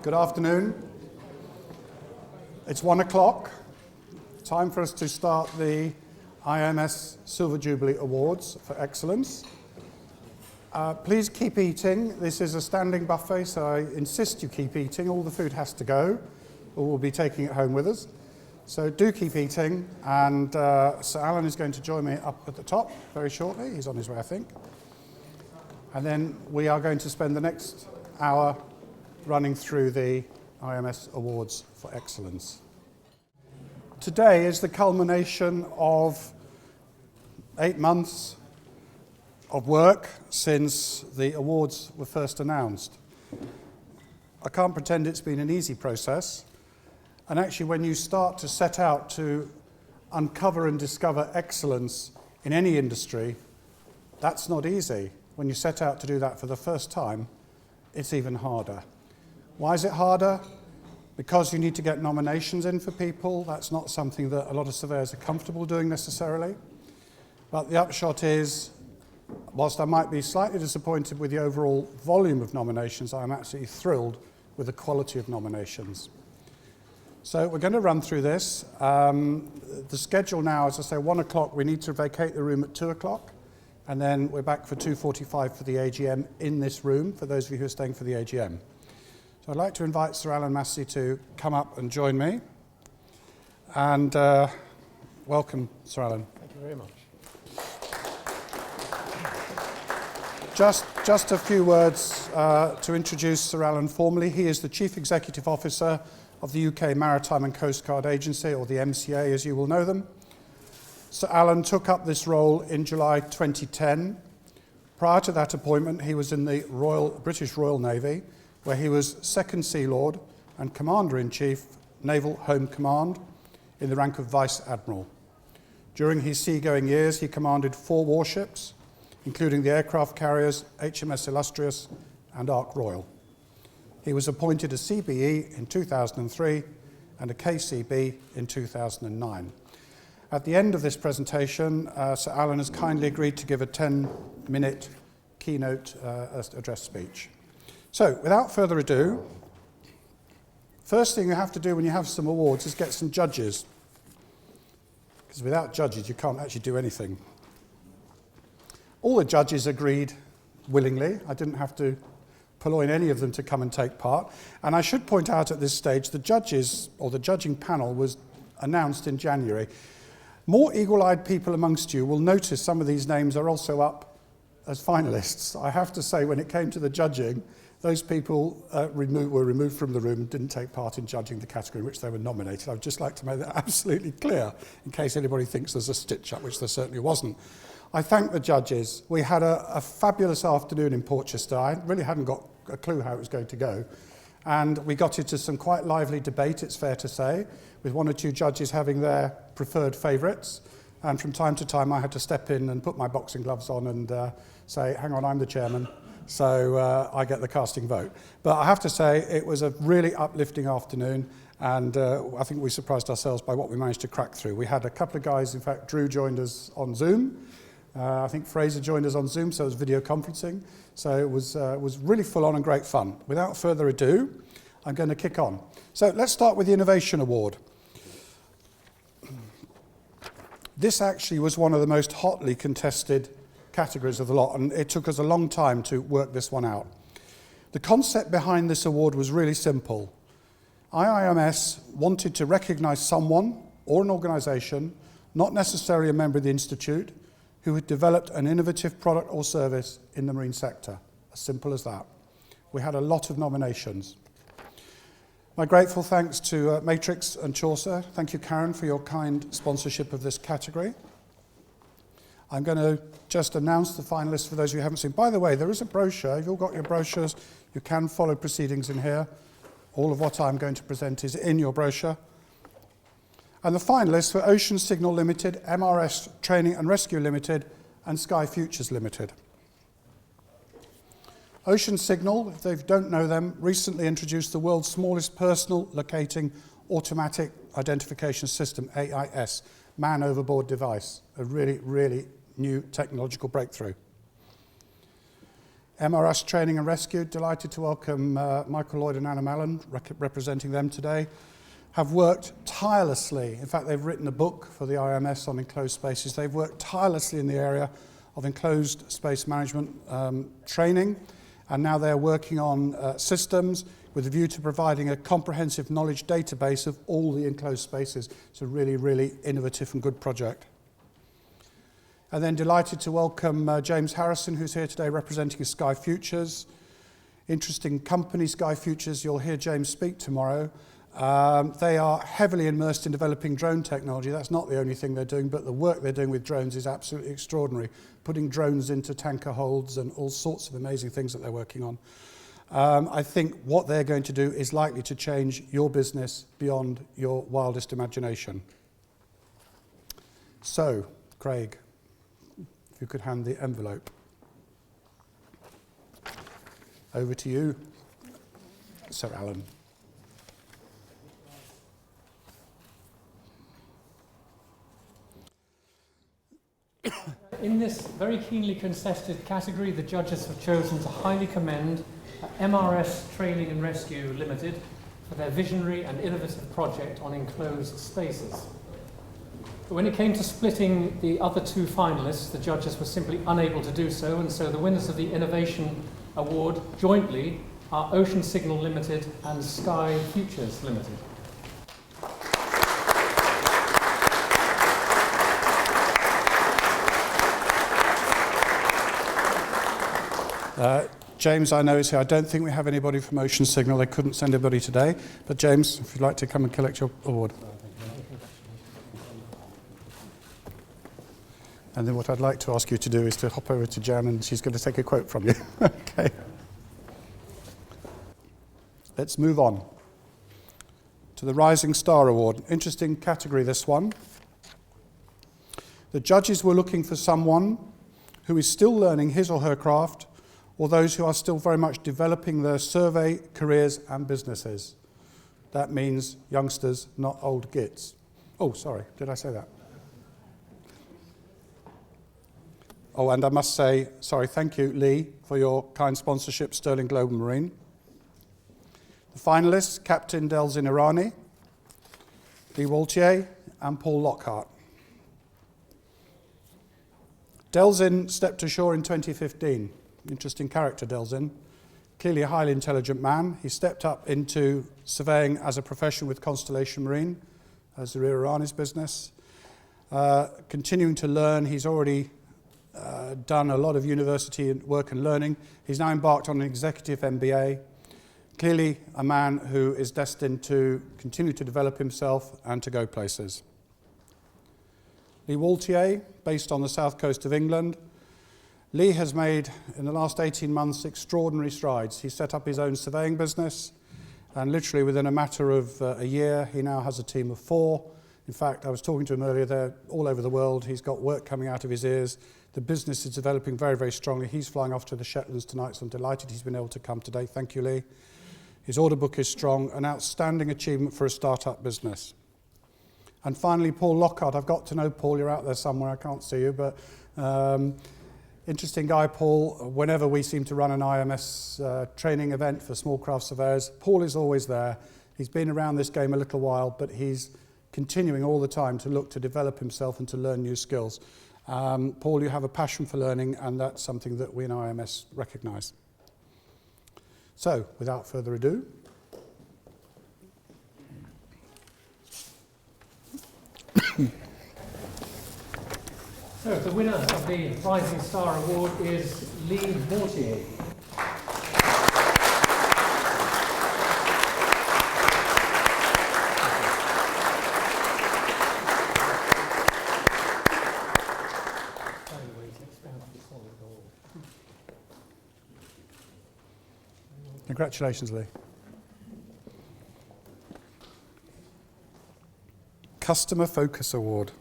Good afternoon. It's 1 o'clock. Time for us to start the IIMS Silver Jubilee Awards for Excellence. Please keep eating. This is a standing buffet, so I insist you keep eating. All the food has to go, or we'll be taking it home with us. So do keep eating, and Sir Alan is going to join me up at the top very shortly. He's on his way, I think. And then we are going to spend the next hour running through the IIMS Awards for Excellence. Today is the culmination of 8 months of work since the awards were first announced. I can't pretend it's been an easy process. And actually, when you start to set out to uncover and discover excellence in any industry, that's not easy. When you set out to do that for the first time, it's even harder. Why is it harder? Because you need to get nominations in for people. That's not something that a lot of surveyors are comfortable doing necessarily. But the upshot is, whilst I might be slightly disappointed with the overall volume of nominations, I'm absolutely thrilled with the quality of nominations. So we're going to run through this. The schedule now, as I say, 1 o'clock, we need to vacate the room at 2 o'clock. And then we're back for 2:45 for the AGM in this room, for those of you who are staying for the AGM. So I'd like to invite Sir Alan Massey to come up and join me. And welcome, Sir Alan. Thank you very much. Just a few words to introduce Sir Alan formally. He is the Chief Executive Officer of the UK Maritime and Coastguard Agency, or the MCA as you will know them. Sir Alan took up this role in July 2010. Prior to that appointment, he was in the British Royal Navy, where he was Second Sea Lord and Commander-in-Chief, Naval Home Command, in the rank of Vice Admiral. During his seagoing years, he commanded 4 warships, including the aircraft carriers HMS Illustrious and Ark Royal. He was appointed a CBE in 2003 and a KCB in 2009. At the end of this presentation, Sir Alan has kindly agreed to give a 10-minute keynote address speech. So, without further ado, first thing you have to do when you have some awards is get some judges. Because without judges, you can't actually do anything. All the judges agreed willingly. I didn't have to purloin any of them to come and take part. And I should point out at this stage, the judges, or the judging panel, was announced in January. More eagle-eyed people amongst you will notice some of these names are also up as finalists. I have to say, when it came to the judging, those people were removed from the room and didn't take part in judging the category in which they were nominated. I'd just like to make that absolutely clear, in case anybody thinks there's a stitch-up, which there certainly wasn't. I thank the judges. We had a fabulous afternoon in Portchester. I really hadn't got a clue how it was going to go. And we got into some quite lively debate, it's fair to say, with 1 or 2 judges having their preferred favourites. And from time to time, I had to step in and put my boxing gloves on and say, hang on, I'm the chairman, so I get the casting vote. But I have to say, it was a really uplifting afternoon, and I think we surprised ourselves by what we managed to crack through. We had a couple of guys, in fact, Drew joined us on Zoom. I think Fraser joined us on Zoom, so it was video conferencing. So it was really full on and great fun. Without further ado, I'm going to kick on. So let's start with the Innovation Award. This actually was one of the most hotly contested categories of the lot, and it took us a long time to work this one out. The concept behind this award was really simple. IIMS wanted to recognise someone or an organisation, not necessarily a member of the Institute, who had developed an innovative product or service in the marine sector. As simple as that. We had a lot of nominations. My grateful thanks to Matrix and Chaucer. Thank you, Karen, for your kind sponsorship of this category. I'm going to just announce the finalists for those of you who haven't seen. By the way, there is a brochure. You've all got your brochures. You can follow proceedings in here. All of what I'm going to present is in your brochure. And the finalists were Ocean Signal Limited, MRS Training and Rescue Limited, and Sky Futures Limited. Ocean Signal, if you don't know them, recently introduced the world's smallest personal locating automatic identification system, AIS, man overboard device, a really, really new technological breakthrough. MRS Training and Rescue, delighted to welcome Michael Lloyd and Anna Mallon, representing them today, have worked tirelessly. In fact, they've written a book for the IIMS on enclosed spaces. They've worked tirelessly in the area of enclosed space management training, and now they're working on systems with a view to providing a comprehensive knowledge database of all the enclosed spaces. It's a really, really innovative and good project. And then delighted to welcome James Harrison, who's here today representing Sky Futures. Interesting company, Sky Futures. You'll hear James speak tomorrow. They are heavily immersed in developing drone technology. That's not the only thing they're doing, but the work they're doing with drones is absolutely extraordinary. Putting drones into tanker holds and all sorts of amazing things that they're working on. I think what they're going to do is likely to change your business beyond your wildest imagination. So, Craig, if you could hand the envelope. Over to you, Sir Alan. In this very keenly contested category, the judges have chosen to highly commend MRS Training and Rescue Limited for their visionary and innovative project on enclosed spaces. But when it came to splitting the other two finalists, the judges were simply unable to do so, and so the winners of the Innovation Award jointly are Ocean Signal Limited and Sky Futures Limited. James, I know, is here. I don't think we have anybody from Ocean Signal. They couldn't send anybody today. But James, if you'd like to come and collect your award. And then what I'd like to ask you to do is to hop over to Jan, and she's going to take a quote from you. Okay. Let's move on to the Rising Star Award. Interesting category, this one. The judges were looking for someone who is still learning his or her craft, or those who are still very much developing their survey, careers and businesses. That means youngsters, not old gits. Oh, sorry, did I say that? Oh, and I must say, sorry, thank you, Lee, for your kind sponsorship, Sterling Global Marine. The finalists, Captain Delzin Irani, Lee Waltier and Paul Lockhart. Delzin stepped ashore in 2015. Interesting character, Delzin. Clearly a highly intelligent man. He stepped up into surveying as a profession with Constellation Marine, as the Irani's business. Continuing to learn, he's already done a lot of university work and learning. He's now embarked on an executive MBA. Clearly a man who is destined to continue to develop himself and to go places. Lee Waltier, based on the south coast of England. Lee has made, in the last 18 months, extraordinary strides. He set up his own surveying business, and literally within a matter of a year, he now has a team of 4. In fact, I was talking to him earlier, they're all over the world. He's got work coming out of his ears. The business is developing very, very strongly. He's flying off to the Shetlands tonight, so I'm delighted he's been able to come today. Thank you, Lee. His order book is strong, an outstanding achievement for a start-up business. And finally, Paul Lockhart. I've got to know Paul. You're out there somewhere. I can't see you, but interesting guy, Paul. Whenever we seem to run an IIMS training event for small craft surveyors, Paul is always there. He's been around this game a little while, but he's continuing all the time to look to develop himself and to learn new skills. Paul, you have a passion for learning, and that's something that we in IIMS recognise. So, without further ado, so the winner of the Rising Star Award is Lee Waltier. Congratulations, Lee. Customer Focus Award.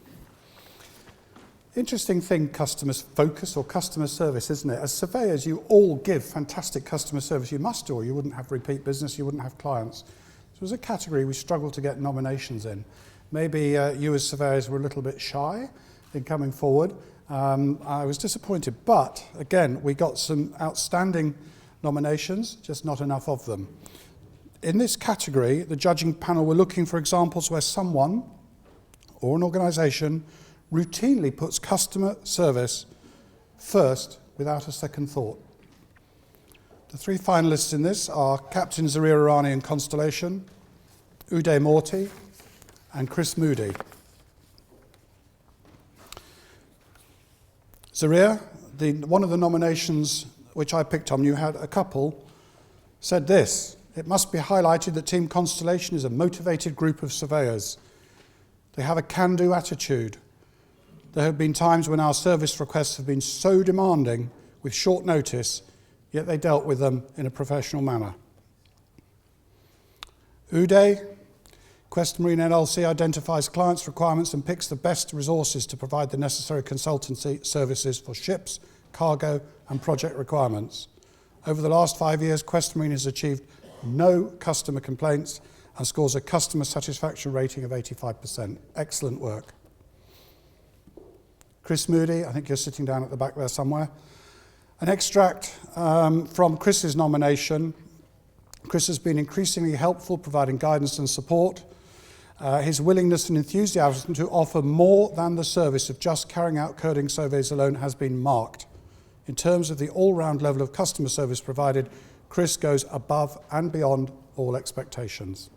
Interesting thing, customer focus or customer service, isn't it? As surveyors, you all give fantastic customer service. You must do, or you wouldn't have repeat business, you wouldn't have clients. So it was a category we struggled to get nominations in. Maybe you as surveyors were a little bit shy in coming forward, I was disappointed, but again, we got some outstanding nominations, just not enough of them. In this category, the judging panel were looking for examples where someone or an organisation routinely puts customer service first without a second thought. The three finalists in this are Captain Zaria Irani in Constellation, Uday Morty, and Chris Moody. Zaria, one of the nominations which I picked on, you had a couple, said this: "It must be highlighted that Team Constellation is a motivated group of surveyors. They have a can-do attitude. There have been times when our service requests have been so demanding with short notice, yet they dealt with them in a professional manner." Uday, Quest Marine LLC identifies clients' requirements and picks the best resources to provide the necessary consultancy services for ships, cargo and project requirements. Over the last 5 years, Quest Marine has achieved no customer complaints and scores a customer satisfaction rating of 85%. Excellent work. Chris Moody, I think you're sitting down at the back there somewhere. An extract from Chris's nomination. Chris has been increasingly helpful, providing guidance and support. His willingness and enthusiasm to offer more than the service of just carrying out coding surveys alone has been marked. In terms of the all-round level of customer service provided, Chris goes above and beyond all expectations.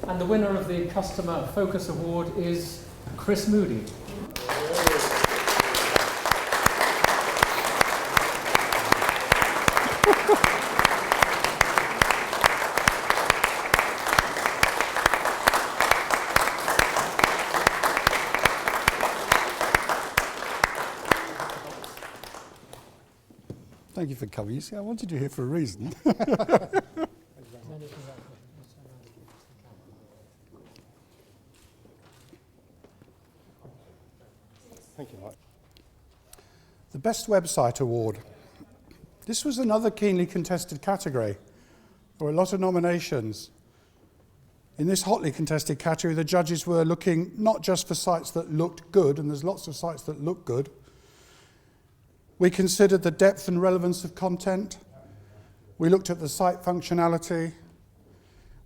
And the winner of the Customer Focus Award is Chris Moody. Thank you for coming. You see, I wanted you here for a reason. Thank you, Mike. The Best Website Award. This was another keenly contested category. There were a lot of nominations. In this hotly contested category, the judges were looking not just for sites that looked good, and there's lots of sites that look good. We considered the depth and relevance of content. We looked at the site functionality.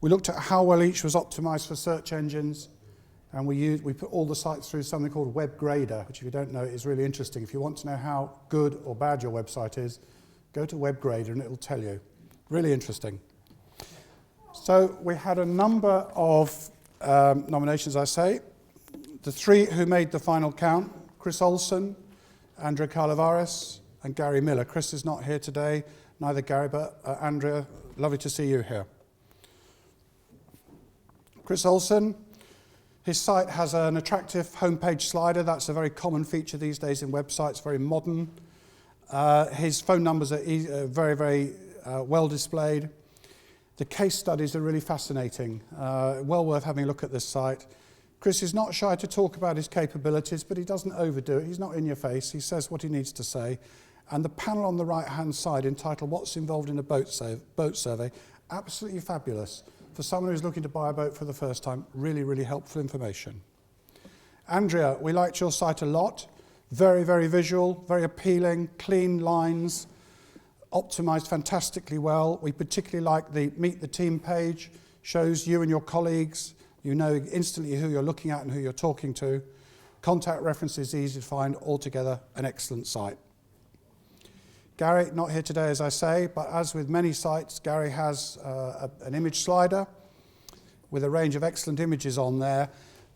We looked at how well each was optimized for search engines. And we put all the sites through something called Web Grader, which if you don't know is really interesting. If you want to know how good or bad your website is, go to Web Grader and it'll tell you. Really interesting. So we had a number of nominations, I say. The three who made the final count: Chris Olsen, Andrea Carlavares, and Gary Miller. Chris is not here today, neither Gary, but Andrea, lovely to see you here. Chris Olsen, his site has an attractive homepage slider. That's a very common feature these days in websites, very modern. His phone numbers are very, very well displayed. The case studies are really fascinating. Well worth having a look at this site. Chris is not shy to talk about his capabilities, but he doesn't overdo it. He's not in your face. He says what he needs to say. And the panel on the right-hand side entitled "What's Involved in a Boat Survey," absolutely fabulous. For someone who's looking to buy a boat for the first time, really, really helpful information. Andrea, we liked your site a lot. Very, very visual, very appealing, clean lines, optimized fantastically well. We particularly like the Meet the Team page, shows you and your colleagues. You know instantly who you're looking at and who you're talking to. Contact references easy to find. Altogether, an excellent site. Gary, not here today, as I say, but as with many sites, Gary has an image slider with a range of excellent images on there.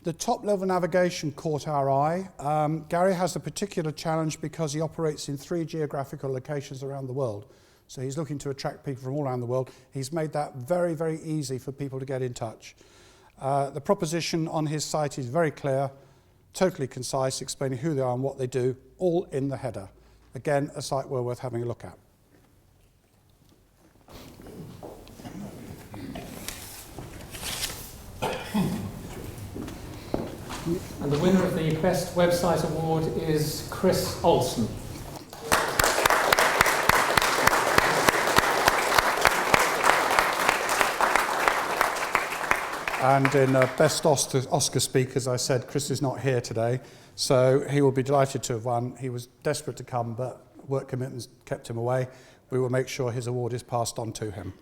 The top-level navigation caught our eye. Gary has a particular challenge because he operates in 3 geographical locations around the world. So he's looking to attract people from all around the world. He's made that very, very easy for people to get in touch. The proposition on his site is very clear, totally concise, explaining who they are and what they do, all in the header. Again, a site well worth having a look at. And the winner of the Best Website Award is Chris Olsen. And in best Oscar speakers, I said Chris is not here today, so he will be delighted to have won. He was desperate to come, but work commitments kept him away. We will make sure his award is passed on to him.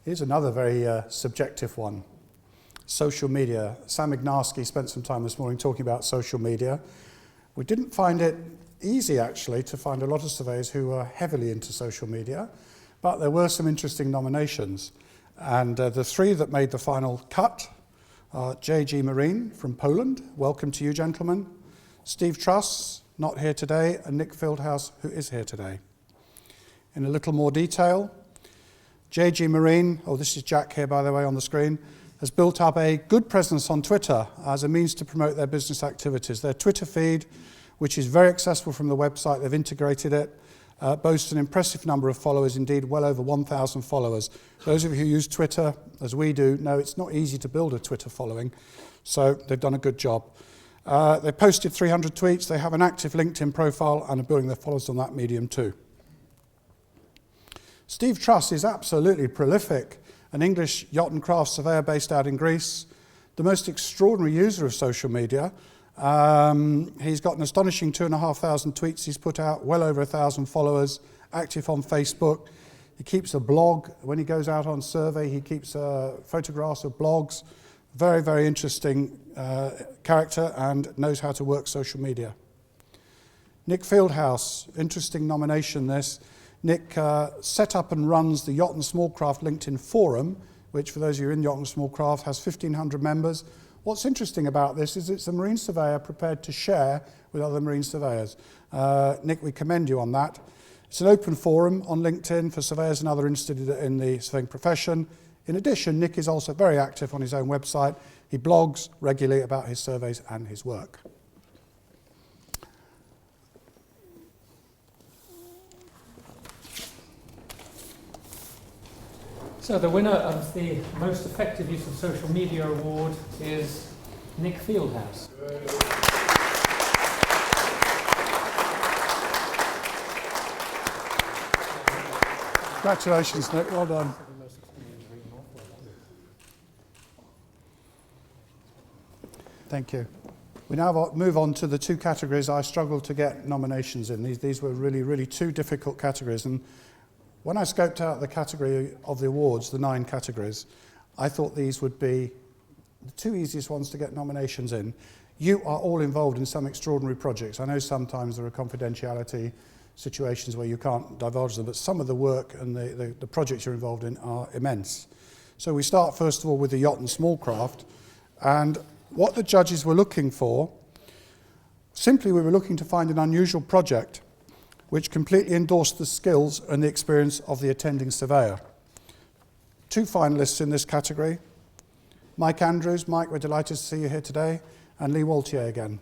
Here's another very subjective one. Social media. Sam Ignarski spent some time this morning talking about social media. We didn't find it easy, actually, to find a lot of surveyors who were heavily into social media, but there were some interesting nominations. And the three that made the final cut are J.G. Marine from Poland. Welcome to you, gentlemen. Steve Truss, not here today, and Nick Fieldhouse, who is here today. In a little more detail, J.G. Marine, this is Jack here, by the way, on the screen, has built up a good presence on Twitter as a means to promote their business activities. Their Twitter feed, which is very accessible from the website, they've integrated it, boasts an impressive number of followers, indeed well over 1,000 followers. Those of you who use Twitter, as we do, know it's not easy to build a Twitter following, so they've done a good job. They posted 300 tweets, they have an active LinkedIn profile and are building their followers on that medium too. Steve Truss is absolutely prolific, an English yacht and craft surveyor based out in Greece, the most extraordinary user of social media. He's got an astonishing 2,500 tweets he's put out, well over 1,000 followers, active on Facebook. He keeps a blog. When he goes out on survey, he keeps photographs of blogs. Very, very interesting character and knows how to work social media. Nick Fieldhouse, interesting nomination this. Nick set up and runs the Yacht and Small Craft LinkedIn forum, which for those of you in Yacht and Small Craft has 1,500 members. What's interesting about this is it's a marine surveyor prepared to share with other marine surveyors. Nick, we commend you on that. It's an open forum on LinkedIn for surveyors and other interested in the surveying profession. In addition, Nick is also very active on his own website. He blogs regularly about his surveys and his work. So the winner of the Most Effective Use of Social Media Award is Nick Fieldhouse. Congratulations, Nick. Well done. Thank you. We now move on to the two categories I struggled to get nominations in. These were really, really two difficult categories. And when I scoped out the category of the awards, the 9 categories, I thought these would be the two easiest ones to get nominations in. You are all involved in some extraordinary projects. I know sometimes there are confidentiality situations where you can't divulge them, but some of the work and the projects you're involved in are immense. So we start first of all with the Yacht and Small Craft. And what the judges were looking for, simply we were looking to find an unusual project which completely endorsed the skills and the experience of the attending surveyor. 2 finalists in this category. Mike Andrews. Mike, we're delighted to see you here today. And Lee Waltier again.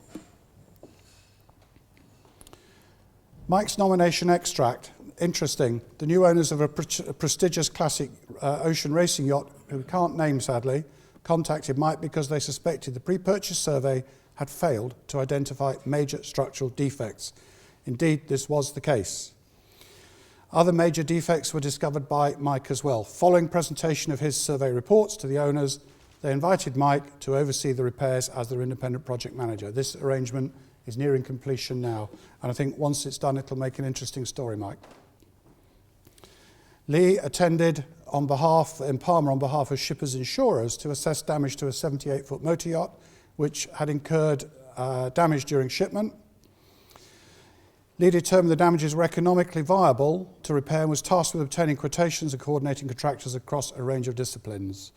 Mike's nomination extract, interesting. The new owners of a prestigious classic ocean racing yacht, who we can't name sadly, contacted Mike because they suspected the pre-purchase survey had failed to identify major structural defects. Indeed, this was the case. Other major defects were discovered by Mike as well. Following presentation of his survey reports to the owners, they invited Mike to oversee the repairs as their independent project manager. This arrangement is nearing completion now, and I think once it's done, it'll make an interesting story, Mike. Lee attended in Palma on behalf of shippers insurers to assess damage to a 78-foot motor yacht, which had incurred damage during shipment. Lee determined the damages were economically viable to repair and was tasked with obtaining quotations and coordinating contractors across a range of disciplines.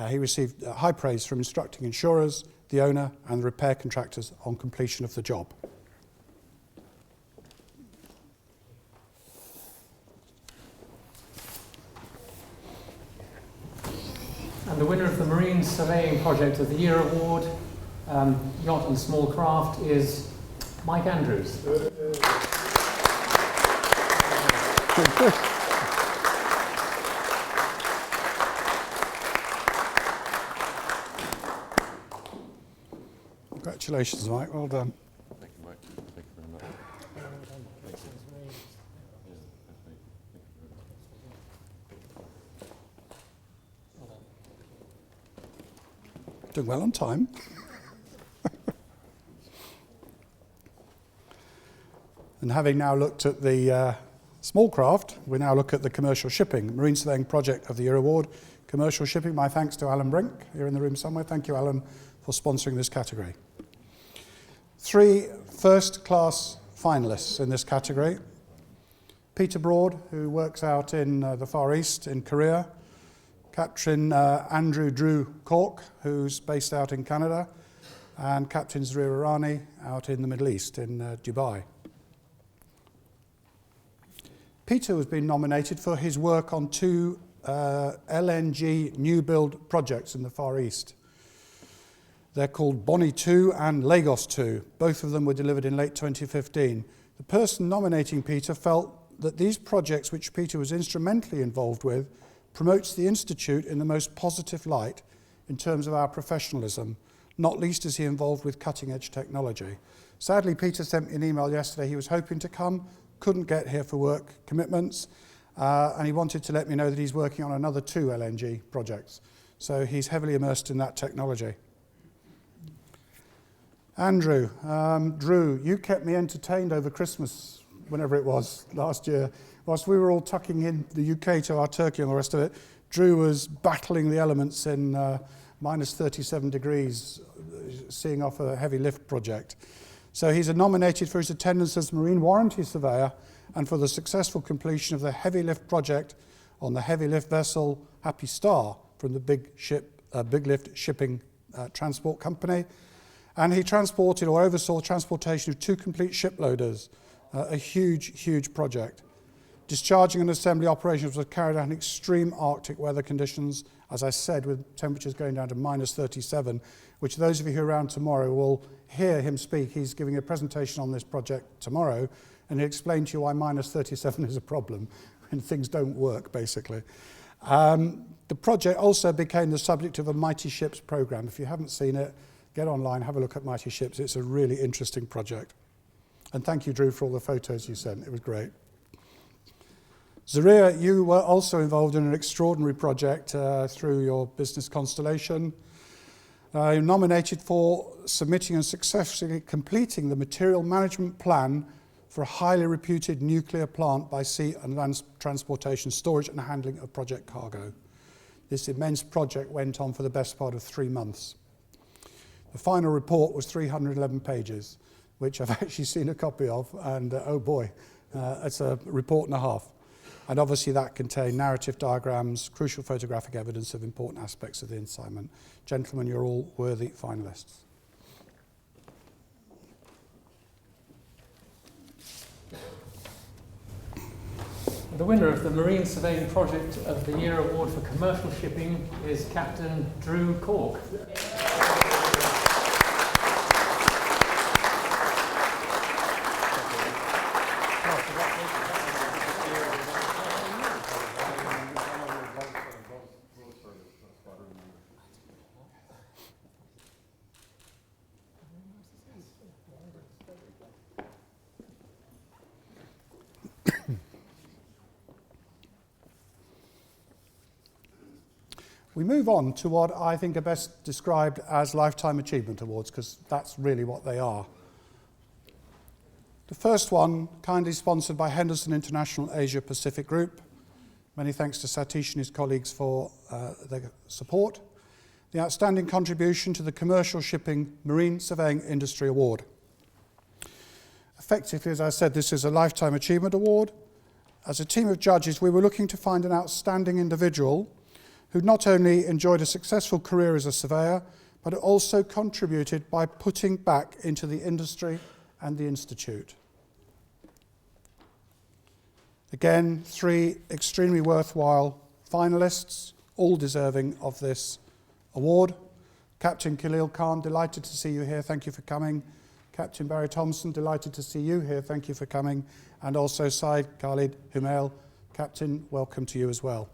He received high praise from instructing insurers, the owner and the repair contractors on completion of the job. And the winner of the Marine Surveying Project of the Year Award, Yacht and Small Craft, is Mike Andrews. Congratulations, Mike. Well done. Thank you, Mike. Thank you very much. Thank you. Doing well on time. And having now looked at the small craft, we now look at the commercial shipping, Marine Surveying Project of the Year Award. Commercial shipping, my thanks to Alan Brink, here in the room somewhere. Thank you, Alan, for sponsoring this category. 3 first-class finalists in this category. Peter Broad, who works out in the Far East, in Korea. Captain Andrew Drew Cork, who's based out in Canada. And Captain Zarir Irani, out in the Middle East, in Dubai. Peter has been nominated for his work on 2 LNG new build projects in the Far East. They're called Bonny 2 and Lagos 2. Both of them were delivered in late 2015. The person nominating Peter felt that these projects, which Peter was instrumentally involved with, promotes the Institute in the most positive light in terms of our professionalism, not least as he involved with cutting-edge technology. Sadly, Peter sent me an email yesterday. He was hoping to come, couldn't get here for work commitments, and he wanted to let me know that he's working on another 2 LNG projects. So he's heavily immersed in that technology. Andrew, Drew, you kept me entertained over Christmas, whenever it was, last year. Whilst we were all tucking in the UK to our turkey and the rest of it, Drew was battling the elements in minus 37 degrees, seeing off a heavy lift project. So he's nominated for his attendance as Marine Warranty Surveyor and for the successful completion of the heavy lift project on the heavy lift vessel Happy Star from the Big Lift Shipping Transport Company. And he transported or oversaw transportation of 2 complete shiploaders, a huge, huge project. Discharging and assembly operations were carried out in extreme Arctic weather conditions, as I said, with temperatures going down to minus 37, which those of you who are around tomorrow will hear him speak. He's giving a presentation on this project tomorrow, and he'll explain to you why minus 37 is a problem when things don't work, basically. The project also became the subject of a Mighty Ships program. If you haven't seen it, get online, have a look at Mighty Ships. It's a really interesting project. And thank you, Drew, for all the photos you sent. It was great. Zarir, you were also involved in an extraordinary project through your business constellation. You're nominated for submitting and successfully completing the material management plan for a highly reputed nuclear plant by sea and land transportation, storage and handling of project cargo. This immense project went on for the best part of 3 months. The final report was 311 pages, which I've actually seen a copy of, and oh boy, it's a report and a half. And obviously that contained narrative diagrams, crucial photographic evidence of important aspects of the assignment. Gentlemen, you're all worthy finalists. The winner of the Marine Surveying Project of the Year Award for Commercial Shipping is Captain Drew Cork. We move on to what I think are best described as Lifetime Achievement Awards, because that's really what they are. The first one, kindly sponsored by Henderson International Asia Pacific Group. Many thanks to Satish and his colleagues for their support. The Outstanding Contribution to the Commercial Shipping Marine Surveying Industry Award. Effectively, as I said, this is a Lifetime Achievement Award. As a team of judges, we were looking to find an outstanding individual who not only enjoyed a successful career as a surveyor, but also contributed by putting back into the industry and the Institute. Again, 3 extremely worthwhile finalists, all deserving of this award. Captain Khalil Khan, delighted to see you here, thank you for coming. Captain Barry Thompson, delighted to see you here, thank you for coming. And also Said Khalid Humail, Captain, welcome to you as well.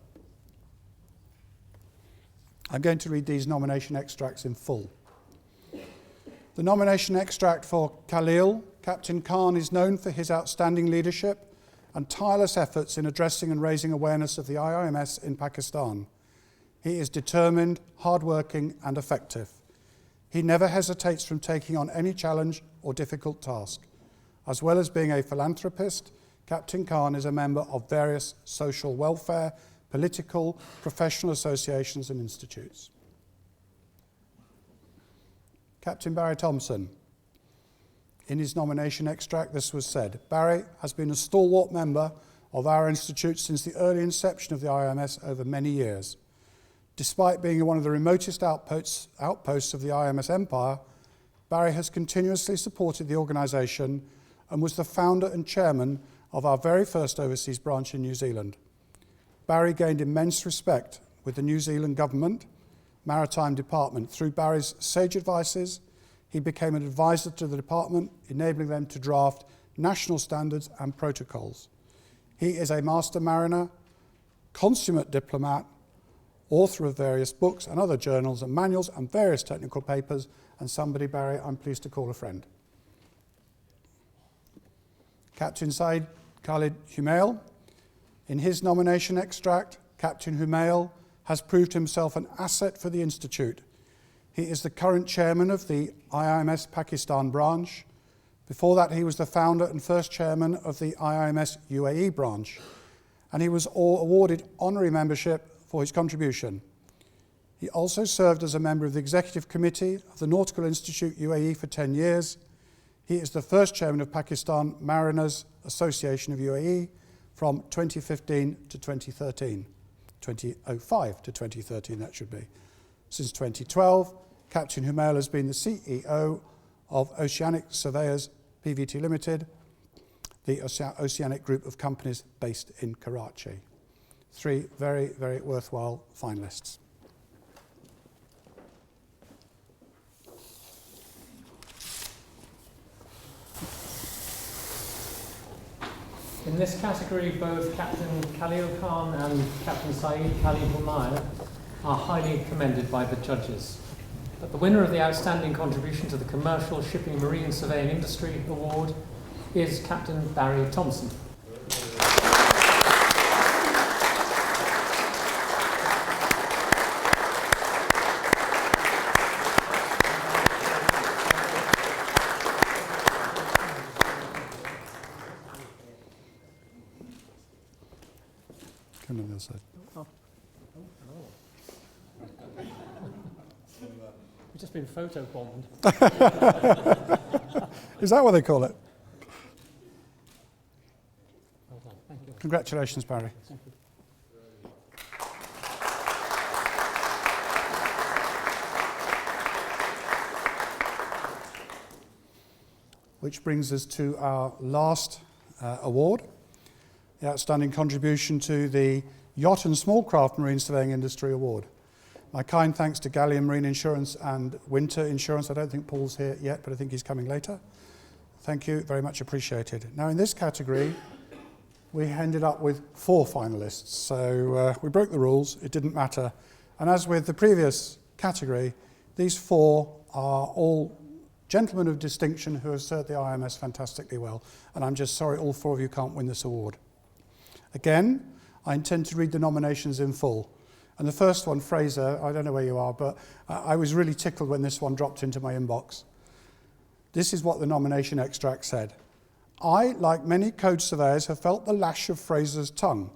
I'm going to read these nomination extracts in full. The nomination extract for Khalil. Captain Khan is known for his outstanding leadership and tireless efforts in addressing and raising awareness of the IIMS in Pakistan. He is determined, hardworking and effective. He never hesitates from taking on any challenge or difficult task. As well as being a philanthropist, Captain Khan is a member of various social welfare, political, professional associations and institutes. Captain Barry Thompson. In his nomination extract, this was said, "Barry has been a stalwart member of our institute since the early inception of the IIMS over many years. Despite being one of the remotest outposts of the IIMS empire, Barry has continuously supported the organisation and was the founder and chairman of our very first overseas branch in New Zealand. Barry gained immense respect with the New Zealand government, Maritime Department. Through Barry's sage advices, he became an advisor to the department, enabling them to draft national standards and protocols. He is a master mariner, consummate diplomat, author of various books and other journals and manuals and various technical papers, and somebody, Barry, I'm pleased to call a friend." Captain Said Khalid Humail. In his nomination extract, Captain Humail has proved himself an asset for the Institute. He is the current chairman of the IIMS Pakistan branch. Before that, he was the founder and first chairman of the IIMS UAE branch, and he was awarded honorary membership for his contribution. He also served as a member of the Executive Committee of the Nautical Institute UAE for 10 years. He is the first chairman of Pakistan Mariners Association of UAE from 2015 to 2013. 2005 to 2013, that should be. Since 2012, Captain Humail has been the CEO of Oceanic Surveyors PVT Limited, the Oceanic group of companies based in Karachi. 3 very, very worthwhile finalists. In this category, both Captain Khalil Khan and Captain Saeed Khalid Humail are highly commended by the judges. But the winner of the Outstanding Contribution to the Commercial Shipping Marine Surveying Industry Award is Captain Barry Thompson. Come to the other side. We've just been photobombed. Is that what they call it? Well done. Thank you. Congratulations, Barry. Thank you. Which brings us to our last award, the Outstanding Contribution to the Yacht and Small Craft Marine Surveying Industry Award. My kind thanks to Galleon Marine Insurance and Winter Insurance. I don't think Paul's here yet, but I think he's coming later. Thank you, very much appreciated. Now in this category, we ended up with 4 finalists. So we broke the rules, it didn't matter. And as with the previous category, these 4 are all gentlemen of distinction who have served the IIMS fantastically well. And I'm just sorry all 4 of you can't win this award. Again, I intend to read the nominations in full. And the first one, Fraser, I don't know where you are, but I was really tickled when this one dropped into my inbox. This is what the nomination extract said. "I, like many code surveyors, have felt the lash of Fraser's tongue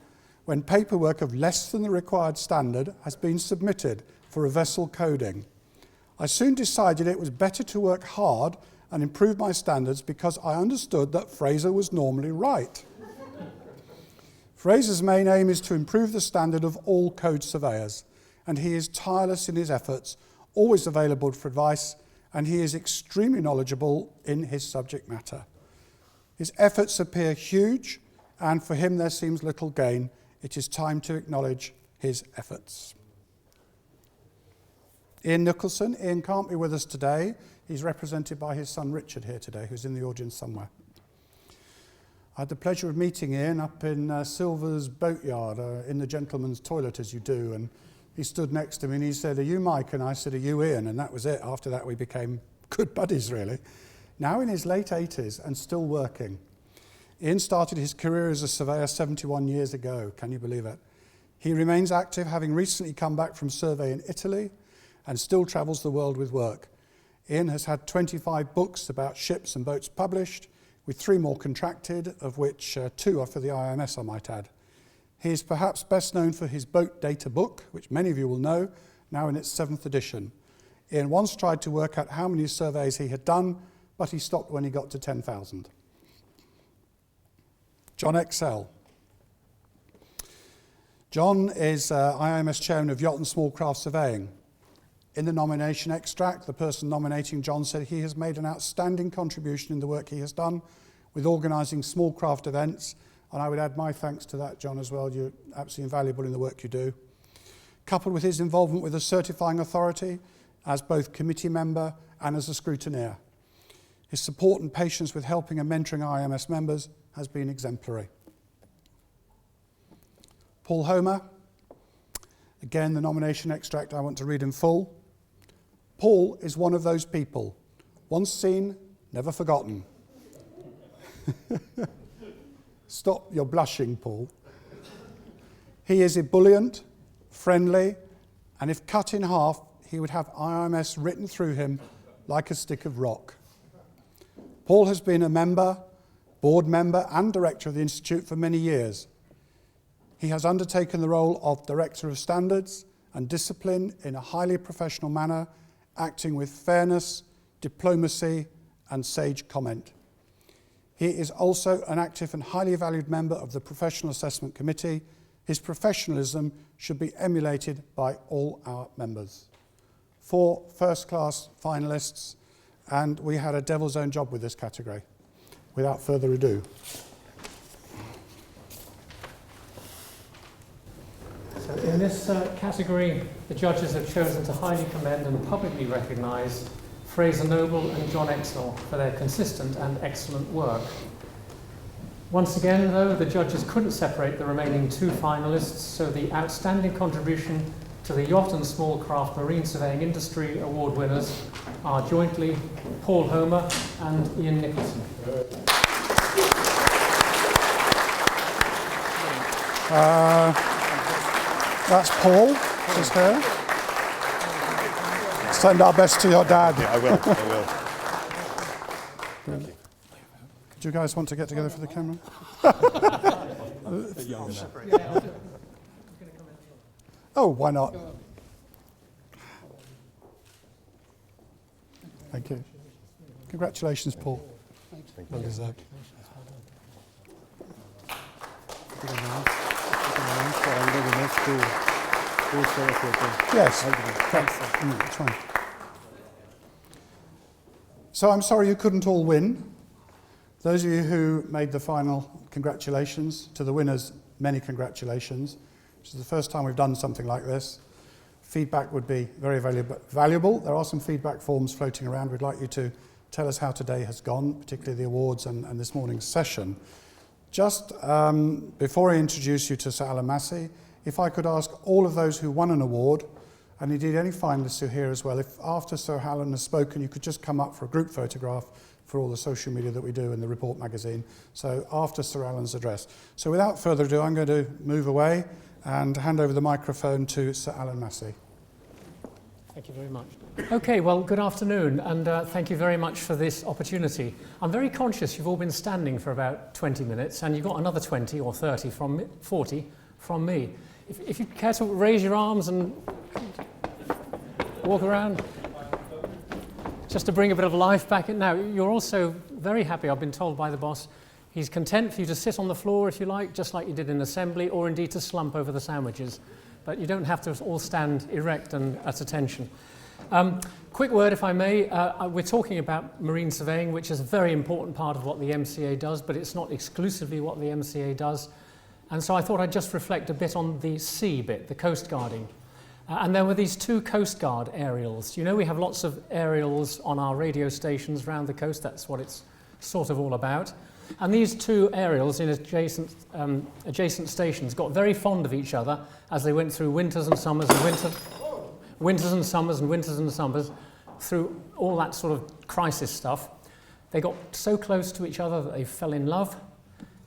when paperwork of less than the required standard has been submitted for a vessel coding. I soon decided it was better to work hard and improve my standards because I understood that Fraser was normally right. Fraser's main aim is to improve the standard of all code surveyors, and he is tireless in his efforts, always available for advice, and he is extremely knowledgeable in his subject matter. His efforts appear huge, and for him there seems little gain. It is time to acknowledge his efforts." Ian Nicholson. Ian can't be with us today. He's represented by his son Richard here today, who's in the audience somewhere. I had the pleasure of meeting Ian up in Silver's boatyard, in the gentleman's toilet as you do, and he stood next to me and he said, "Are you Mike?" And I said, "Are you Ian?" And that was it. After that we became good buddies really. Now in his late 80s and still working. Ian started his career as a surveyor 71 years ago, can you believe it? He remains active, having recently come back from survey in Italy and still travels the world with work. Ian has had 25 books about ships and boats published, with 3 more contracted, of which 2 are for the IIMS, I might add. He is perhaps best known for his boat data book, which many of you will know, now in its 7th edition. Ian once tried to work out how many surveys he had done, but he stopped when he got to 10,000. John Excel. John is IIMS Chairman of Yacht and Small Craft Surveying. In the nomination extract, the person nominating John said he has made an outstanding contribution in the work he has done with organising small craft events, and I would add my thanks to that, John, as well. You're absolutely invaluable in the work you do. Coupled with his involvement with the certifying authority as both committee member and as a scrutineer. His support and patience with helping and mentoring IIMS members has been exemplary. Paul Homer. Again, the nomination extract I want to read in full. Paul is one of those people, once seen, never forgotten. Stop your blushing, Paul. He is ebullient, friendly, and if cut in half, he would have IIMS written through him like a stick of rock. Paul has been a member, board member, and director of the Institute for many years. He has undertaken the role of Director of Standards and Discipline in a highly professional manner, acting with fairness, diplomacy, and sage comment. He is also an active and highly valued member of the Professional Assessment Committee. His professionalism should be emulated by all our members. 4 first-class finalists, and we had a devil's own job with this category. Without further ado. So in this category, the judges have chosen to highly commend and publicly recognise Fraser Noble and John Excel for their consistent and excellent work. Once again, though, the judges couldn't separate the remaining 2 finalists, so the outstanding contribution to the Yacht and Small Craft Marine Surveying Industry Award winners are jointly Paul Homer and Ian Nicholson. That's Paul, just here. Send our best to your dad. Yeah, I will. Thank you. Do you guys want to get together for the camera? Oh, why not? Thank you. Congratulations, Paul. Well deserved. Yes, that's fine. So I'm sorry you couldn't all win. Those of you who made the final, congratulations. To the winners, many congratulations. This is the first time we've done something like this. Feedback would be very valuable. There are some feedback forms floating around. We'd like you to tell us how today has gone, particularly the awards and this morning's session. Just before I introduce you to Sir Alan Massey, if I could ask all of those who won an award, and indeed any finalists who are here as well, if after Sir Alan has spoken, you could just come up for a group photograph for all the social media that we do in the Report magazine. So after Sir Alan's address. So without further ado, I'm going to move away and hand over the microphone to Sir Alan Massey. Thank you very much. Okay, well, good afternoon, and thank you very much for this opportunity. I'm very conscious you've all been standing for about 20 minutes, and you've got another 20 or 30 from me, 40 from me. If you care to raise your arms and walk around, just to bring a bit of life back in. Now, you're also very happy, I've been told by the boss, he's content for you to sit on the floor if you like, just like you did in assembly, or indeed to slump over the sandwiches. But you don't have to all stand erect and at attention. Quick word, if I may. We're talking about marine surveying, which is a very important part of what the MCA does, but it's not exclusively what the MCA does. And so I thought I'd just reflect a bit on the sea bit, the coastguarding. And there were these 2 Coast Guard aerials. You know, we have lots of aerials on our radio stations around the coast. That's what it's sort of all about. And these 2 aerials in adjacent stations got very fond of each other as they went through winters and summers and winters and summers through all that sort of crisis stuff. They got so close to each other that they fell in love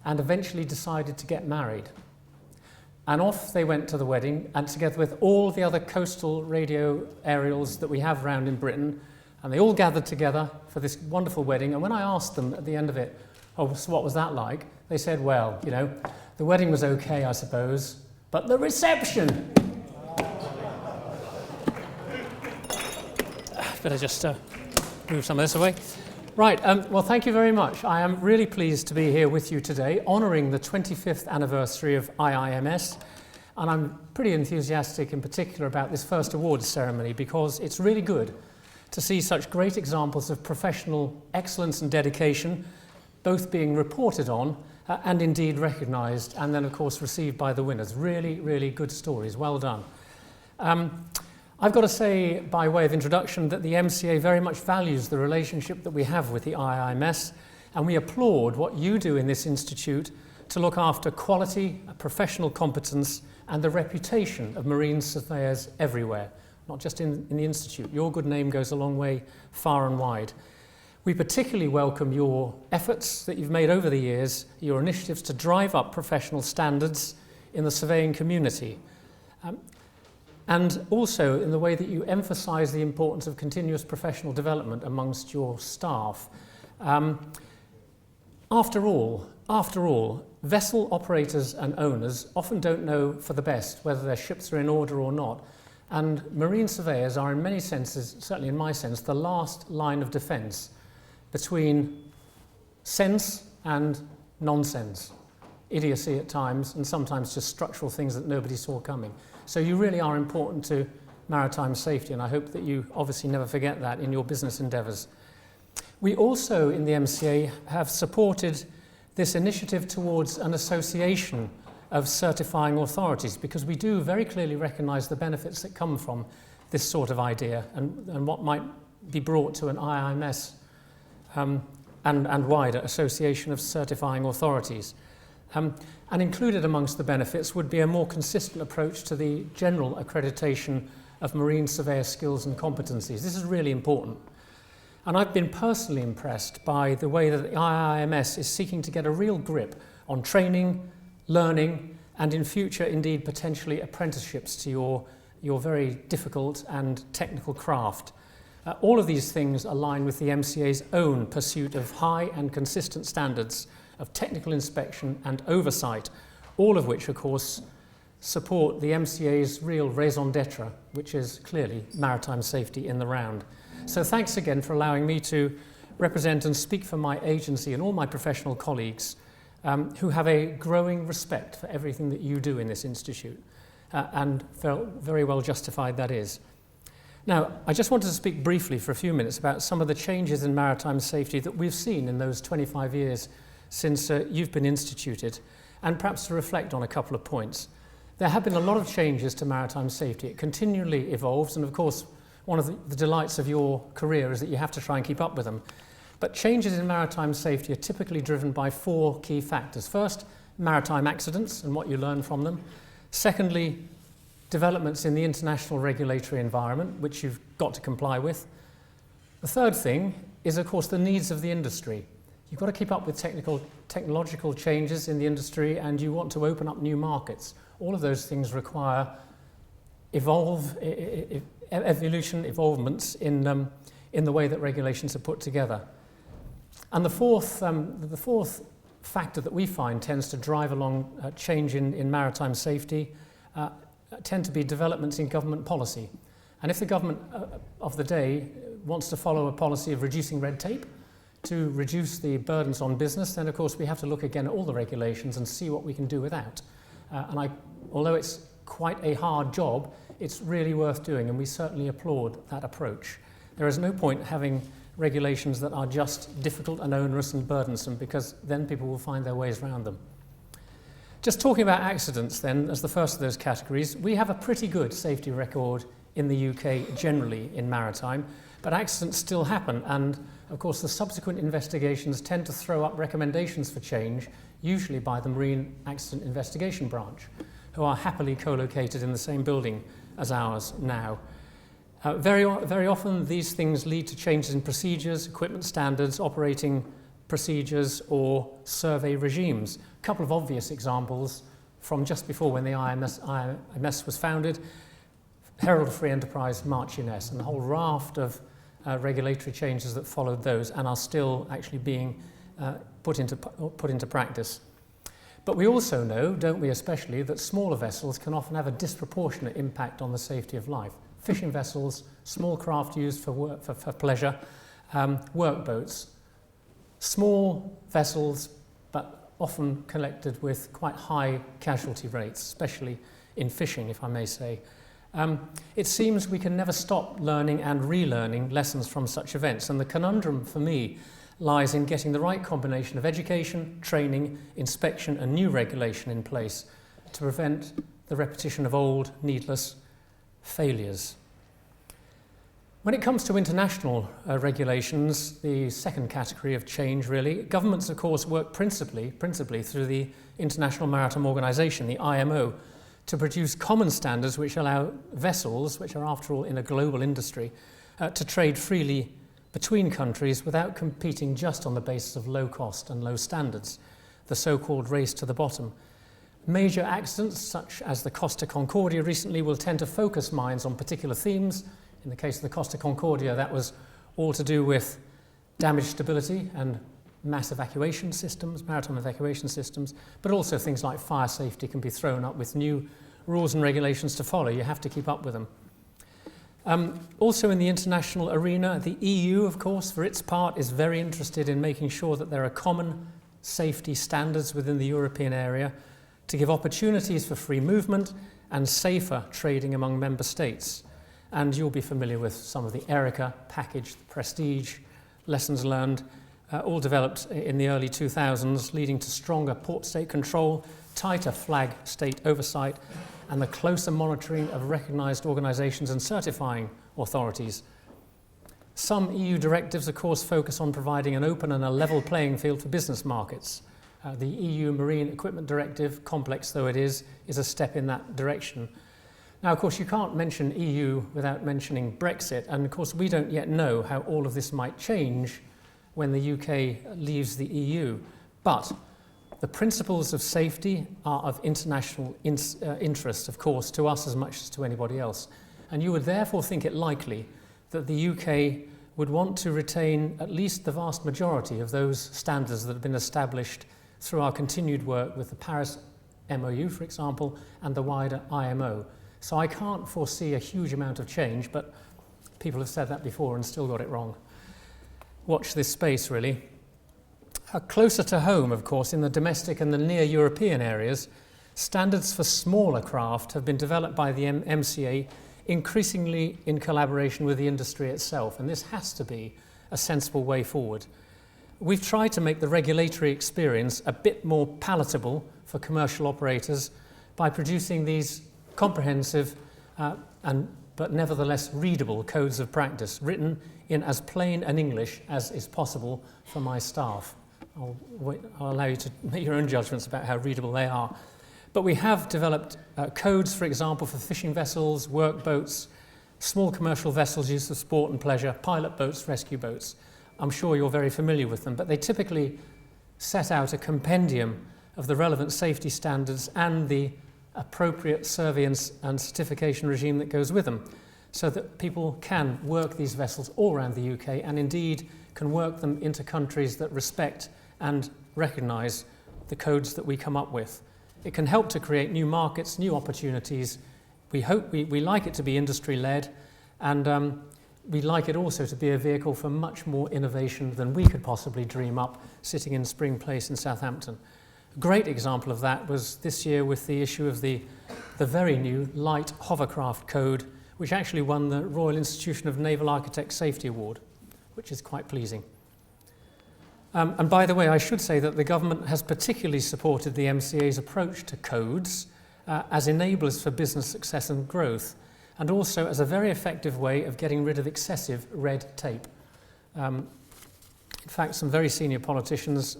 and eventually decided to get married. And off they went to the wedding, and together with all the other coastal radio aerials that we have around in Britain, And they all gathered together for this wonderful wedding. And when I asked them at the end of it, oh, so what was that like? They said, well, you know, the wedding was okay, I suppose, but the reception. Better just move some of this away. Right, well, thank you very much. I am really pleased to be here with you today, honouring the 25th anniversary of IIMS. And I'm pretty enthusiastic in particular about this first awards ceremony because it's really good to see such great examples of professional excellence and dedication, both being reported on and indeed recognised, and then, of course, received by the winners. Really, really good stories. Well done. I've got to say, by way of introduction, that the MCA very much values the relationship that we have with the IIMS, and we applaud what you do in this institute to look after quality, professional competence, and the reputation of marine surveyors everywhere, not just in the institute. Your good name goes a long way, far and wide. We particularly welcome your efforts that you've made over the years, your initiatives to drive up professional standards in the surveying community. And also in the way that you emphasise the importance of continuous professional development amongst your staff. After all, vessel operators and owners often don't know for the best whether their ships are in order or not. And marine surveyors are in many senses, certainly in my sense, the last line of defence between sense and nonsense, idiocy at times, and sometimes just structural things that nobody saw coming. So you really are important to maritime safety, and I hope that you obviously never forget that in your business endeavours. We also, in the MCA, have supported this initiative towards an association of certifying authorities, because we do very clearly recognise the benefits that come from this sort of idea and what might be brought to an IIMS and wider association of certifying authorities. And included amongst the benefits would be a more consistent approach to the general accreditation of marine surveyor skills and competencies. This is really important. And I've been personally impressed by the way that the IIMS is seeking to get a real grip on training, learning, and in future, indeed, potentially apprenticeships to your very difficult and technical craft. All of these things align with the MCA's own pursuit of high and consistent standards of technical inspection and oversight, all of which, of course, support the MCA's real raison d'etre, which is clearly maritime safety in the round. So thanks again for allowing me to represent and speak for my agency and all my professional colleagues who have a growing respect for everything that you do in this institute, and very well justified that is. Now, I just wanted to speak briefly for a few minutes about some of the changes in maritime safety that we've seen in those 25 years since you've been instituted, and perhaps to reflect on a couple of points. There have been a lot of changes to maritime safety. It continually evolves, and of course, one of the delights of your career is that you have to try and keep up with them. But changes in maritime safety are typically driven by four key factors. First, maritime accidents and what you learn from them. Secondly, developments in the international regulatory environment, which you've got to comply with. The third thing is, of course, the needs of the industry. You've got to keep up with technological changes in the industry, and you want to open up new markets. All of those things require evolvements in the way that regulations are put together. And the fourth factor that we find tends to drive along change in maritime safety tend to be developments in government policy. And if the government of the day wants to follow a policy of reducing red tape to reduce the burdens on business, then of course we have to look again at all the regulations and see what we can do without. Although it's quite a hard job, it's really worth doing, and we certainly applaud that approach. There is no point having regulations that are just difficult and onerous and burdensome, because then people will find their ways around them. Just talking about accidents then, as the first of those categories, we have a pretty good safety record in the UK generally in maritime, but accidents still happen, and of course the subsequent investigations tend to throw up recommendations for change, usually by the Marine Accident Investigation Branch, who are happily co-located in the same building as ours now. Very often these things lead to changes in procedures, equipment standards, operating procedures, or survey regimes. A couple of obvious examples from just before when the IIMS was founded: Herald of Free Enterprise, Marchioness, and a whole raft of regulatory changes that followed those and are still actually being put into practice. But we also know, don't we especially, that smaller vessels can often have a disproportionate impact on the safety of life. Fishing vessels, small craft used for pleasure, workboats, small vessels, but often connected with quite high casualty rates, especially in fishing, if I may say. It seems we can never stop learning and relearning lessons from such events, and the conundrum for me lies in getting the right combination of education, training, inspection and new regulation in place to prevent the repetition of old, needless failures. When it comes to international regulations, the second category of change really, governments of course work principally through the International Maritime Organization, the IMO, to produce common standards which allow vessels, which are after all in a global industry, to trade freely between countries without competing just on the basis of low cost and low standards, the so-called race to the bottom. Major accidents, such as the Costa Concordia recently, will tend to focus minds on particular themes. In the case of the Costa Concordia, that was all to do with damaged stability and mass evacuation systems, maritime evacuation systems, but also things like fire safety can be thrown up with new rules and regulations to follow. You have to keep up with them. Also in the international arena, the EU, of course, for its part, is very interested in making sure that there are common safety standards within the European area to give opportunities for free movement and safer trading among member states. And you'll be familiar with some of the ERICA package, the Prestige, lessons learned, all developed in the early 2000s, leading to stronger port state control, tighter flag state oversight, and the closer monitoring of recognised organisations and certifying authorities. Some EU directives, of course, focus on providing an open and a level playing field for business markets. The EU Marine Equipment Directive, complex though it is a step in that direction. Now, of course, you can't mention EU without mentioning Brexit, and of course we don't yet know how all of this might change when the UK leaves the EU. But the principles of safety are of international interest, of course, to us as much as to anybody else. And you would therefore think it likely that the UK would want to retain at least the vast majority of those standards that have been established through our continued work with the Paris MOU, for example, and the wider IMO. So I can't foresee a huge amount of change, but people have said that before and still got it wrong. Watch this space, really. Closer to home, of course, in the domestic and the near-European areas, standards for smaller craft have been developed by the MCA increasingly in collaboration with the industry itself, and this has to be a sensible way forward. We've tried to make the regulatory experience a bit more palatable for commercial operators by producing these comprehensive but nevertheless readable codes of practice written in as plain an English as is possible for my staff. I'll allow you to make your own judgments about how readable they are. But we have developed codes, for example, for fishing vessels, workboats, small commercial vessels used for sport and pleasure, pilot boats, rescue boats. I'm sure you're very familiar with them, but they typically set out a compendium of the relevant safety standards and the appropriate surveillance and certification regime that goes with them, so that people can work these vessels all around the UK and indeed can work them into countries that respect and recognise the codes that we come up with. It can help to create new markets, new opportunities. We like it to be industry-led, and we like it also to be a vehicle for much more innovation than we could possibly dream up sitting in Spring Place in Southampton. A great example of that was this year with the issue of the very new Light Hovercraft Code, which actually won the Royal Institution of Naval Architects Safety Award, which is quite pleasing. And by the way, I should say that the government has particularly supported the MCA's approach to codes as enablers for business success and growth, and also as a very effective way of getting rid of excessive red tape. In fact, some very senior politicians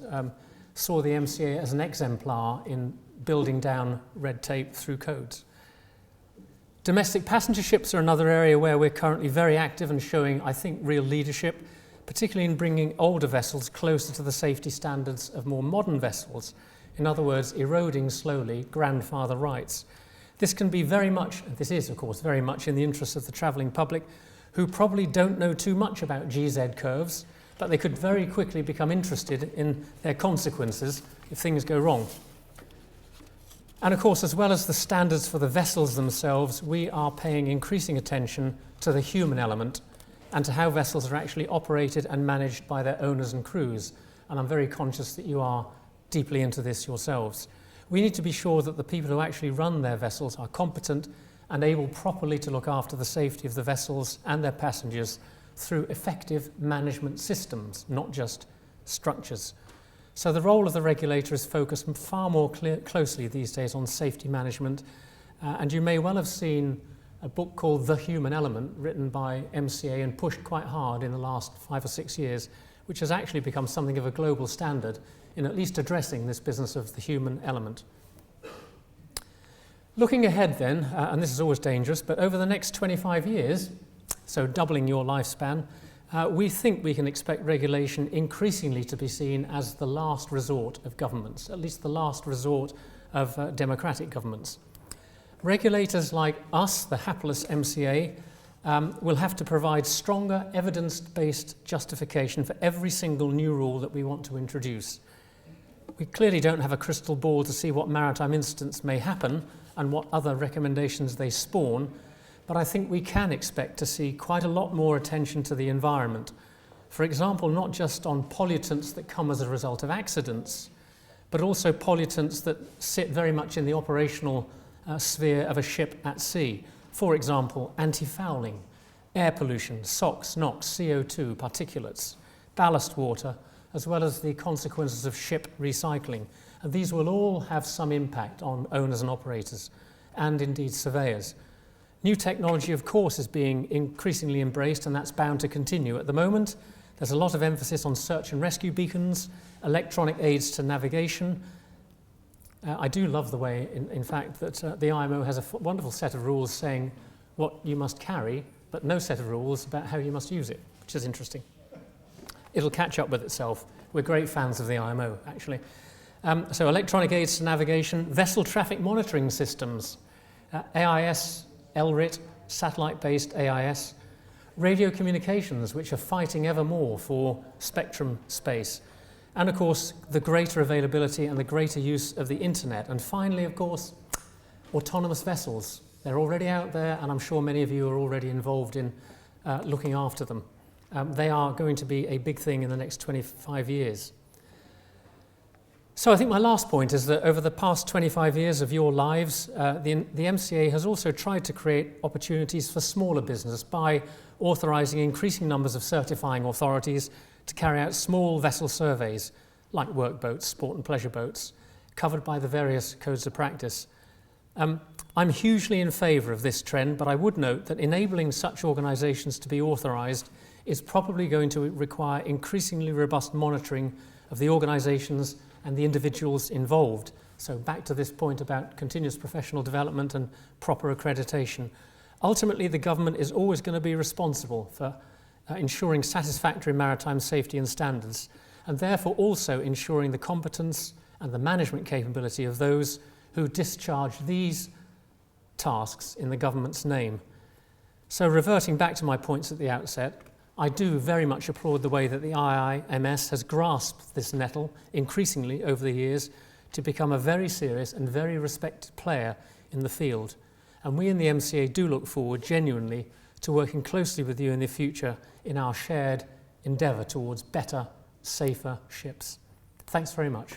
saw the MCA as an exemplar in building down red tape through codes. Domestic passenger ships are another area where we're currently very active and showing, I think, real leadership, particularly in bringing older vessels closer to the safety standards of more modern vessels. In other words, eroding slowly grandfather rights. This can be very much, this is of course very much in the interest of the travelling public, who probably don't know too much about GZ curves, but they could very quickly become interested in their consequences if things go wrong. And of course, as well as the standards for the vessels themselves, we are paying increasing attention to the human element and to how vessels are actually operated and managed by their owners and crews. And I'm very conscious that you are deeply into this yourselves. We need to be sure that the people who actually run their vessels are competent and able properly to look after the safety of the vessels and their passengers through effective management systems, not just structures. So the role of the regulator is focused far more closely these days on safety management. And you may well have seen a book called The Human Element, written by MCA and pushed quite hard in the last 5 or 6 years, which has actually become something of a global standard in at least addressing this business of the human element. Looking ahead then, and this is always dangerous, but over the next 25 years, so doubling your lifespan, we think we can expect regulation increasingly to be seen as the last resort of governments, at least the last resort of democratic governments. Regulators like us, the hapless MCA, will have to provide stronger evidence-based justification for every single new rule that we want to introduce. We clearly don't have a crystal ball to see what maritime incidents may happen and what other recommendations they spawn, but I think we can expect to see quite a lot more attention to the environment. For example, not just on pollutants that come as a result of accidents, but also pollutants that sit very much in the operational sphere of a ship at sea. For example, anti-fouling, air pollution, SOx, NOx, CO2, particulates, ballast water, as well as the consequences of ship recycling. And these will all have some impact on owners and operators, and indeed surveyors. New technology, of course, is being increasingly embraced, and that's bound to continue. At the moment, there's a lot of emphasis on search and rescue beacons, electronic aids to navigation. I do love the way, in fact, that the IMO has a wonderful set of rules saying what you must carry, but no set of rules about how you must use it, which is interesting. It'll catch up with itself. We're great fans of the IMO, actually. So electronic aids to navigation, vessel traffic monitoring systems, AIS, LRIT, satellite-based AIS, radio communications, which are fighting ever more for spectrum space, and of course the greater availability and the greater use of the internet. And finally, of course, autonomous vessels. They're already out there, and I'm sure many of you are already involved in looking after them. They are going to be a big thing in the next 25 years. So I think my last point is that over the past 25 years of your lives, the MCA has also tried to create opportunities for smaller business by authorising increasing numbers of certifying authorities to carry out small vessel surveys, like workboats, sport and pleasure boats, covered by the various codes of practice. I'm hugely in favour of this trend, but I would note that enabling such organisations to be authorised is probably going to require increasingly robust monitoring of the organisations and the individuals involved. So back to this point about continuous professional development and proper accreditation. Ultimately, the government is always going to be responsible for ensuring satisfactory maritime safety and standards, and therefore also ensuring the competence and the management capability of those who discharge these tasks in the government's name. So reverting back to my points at the outset, I do very much applaud the way that the IIMS has grasped this nettle increasingly over the years to become a very serious and very respected player in the field. And we in the MCA do look forward genuinely to working closely with you in the future in our shared endeavour towards better, safer ships. Thanks very much.